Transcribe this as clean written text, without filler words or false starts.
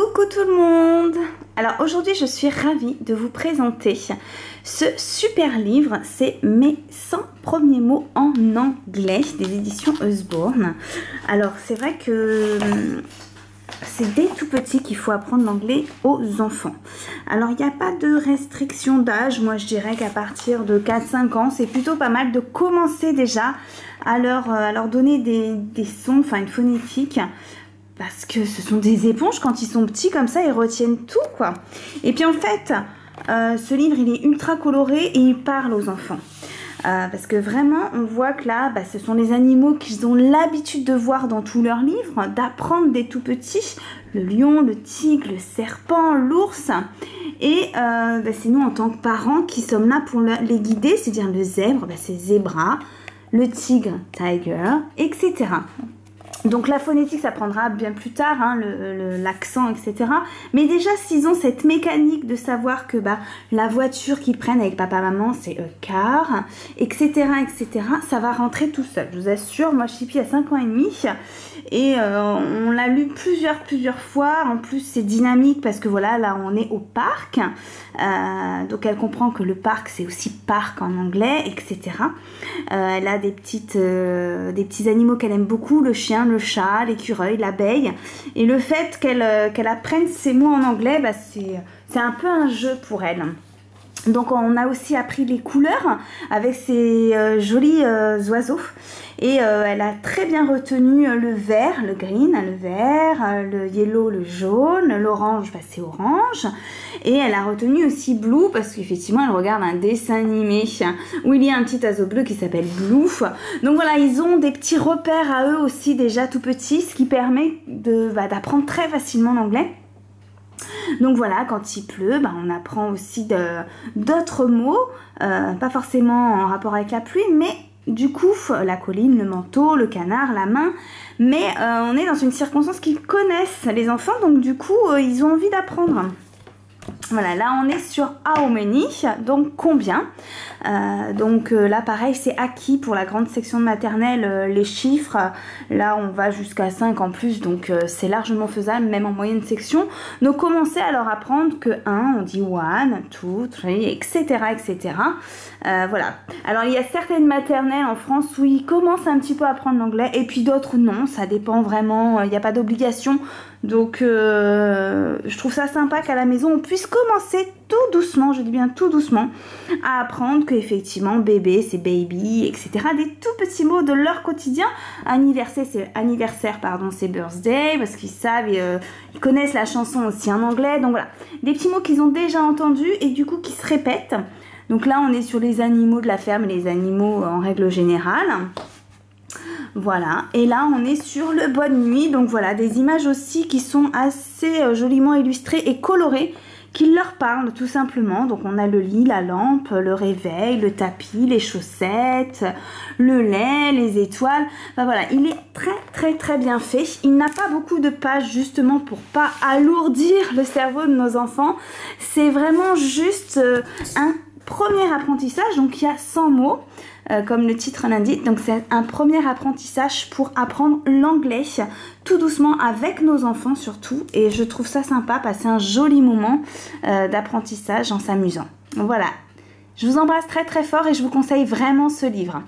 Coucou tout le monde! Alors aujourd'hui je suis ravie de vous présenter ce super livre, c'est mes 100 premiers mots en anglais des éditions Usborne. Alors c'est vrai que c'est dès tout petit qu'il faut apprendre l'anglais aux enfants. Alors il n'y a pas de restriction d'âge, moi je dirais qu'à partir de 4-5 ans c'est plutôt pas mal de commencer déjà à leur donner des sons, enfin une phonétique. Parce que ce sont des éponges, quand ils sont petits comme ça, ils retiennent tout quoi. Et puis en fait, ce livre il est ultra coloré et il parle aux enfants. Parce que vraiment, on voit que là, ce sont les animaux qu'ils ont l'habitude de voir dans tous leurs livres, d'apprendre des tout petits. Le lion, le tigre, le serpent, l'ours. Et c'est nous en tant que parents qui sommes là pour les guider, c'est-à-dire le zèbre, c'est zébra, le tigre, tiger, etc. Donc la phonétique ça prendra bien plus tard, hein, l'accent, etc. Mais déjà s'ils ont cette mécanique de savoir que la voiture qu'ils prennent avec papa-maman c'est car, etc., etc. Ça va rentrer tout seul, je vous assure. Moi Chippy a 5 ans et demi et on l'a lu plusieurs fois. En plus c'est dynamique parce que voilà, là on est au parc. Donc elle comprend que le parc c'est aussi parc en anglais, etc. Elle a des petits animaux qu'elle aime beaucoup, le chien, le chat, l'écureuil, l'abeille. Et le fait qu'elle apprenne ces mots en anglais, c'est un peu un jeu pour elle. Donc on a aussi appris les couleurs avec ces jolis oiseaux. Et elle a très bien retenu le vert, le green, le vert, le yellow, le jaune, l'orange, c'est orange. Et elle a retenu aussi blue parce qu'effectivement elle regarde un dessin animé où il y a un petit oiseau bleu qui s'appelle Blue. Donc voilà, ils ont des petits repères à eux aussi déjà tout petits, ce qui permet d'apprendre très facilement l'anglais. Donc voilà, quand il pleut, on apprend aussi d'autres mots, pas forcément en rapport avec la pluie, mais du coup, la colline, le manteau, le canard, la main. Mais on est dans une circonstance qu'ils connaissent, les enfants, donc du coup, ils ont envie d'apprendre. Voilà, là on est sur how many, donc combien. Là pareil, c'est acquis pour la grande section de maternelle, les chiffres. Là on va jusqu'à 5 en plus, donc c'est largement faisable, même en moyenne section. Donc commencez à leur apprendre que 1, on dit 1, 2, 3, etc. etc. Voilà. Alors il y a certaines maternelles en France où ils commencent un petit peu à apprendre l'anglais et puis d'autres non, ça dépend vraiment, il n'y a pas d'obligation. Donc je trouve ça sympa qu'à la maison on puisse commencer tout doucement, je dis bien tout doucement, à apprendre qu'effectivement bébé c'est baby, etc. Des tout petits mots de leur quotidien. Anniversaire pardon, c'est birthday, parce qu'ils savent, ils connaissent la chanson aussi en anglais. Donc voilà, des petits mots qu'ils ont déjà entendus et du coup qui se répètent. Donc là on est sur les animaux de la ferme et les animaux en règle générale. Voilà, et là on est sur le bonne nuit, donc voilà, des images aussi qui sont assez joliment illustrées et colorées, qui leur parlent tout simplement. Donc on a le lit, la lampe, le réveil, le tapis, les chaussettes, le lait, les étoiles. Voilà, il est très bien fait. Il n'a pas beaucoup de pages justement pour pas alourdir le cerveau de nos enfants. C'est vraiment juste un premier apprentissage, donc il y a 100 mots. Comme le titre l'indique, donc c'est un premier apprentissage pour apprendre l'anglais tout doucement avec nos enfants surtout, et je trouve ça sympa, passer un joli moment d'apprentissage en s'amusant. Voilà, je vous embrasse très fort et je vous conseille vraiment ce livre.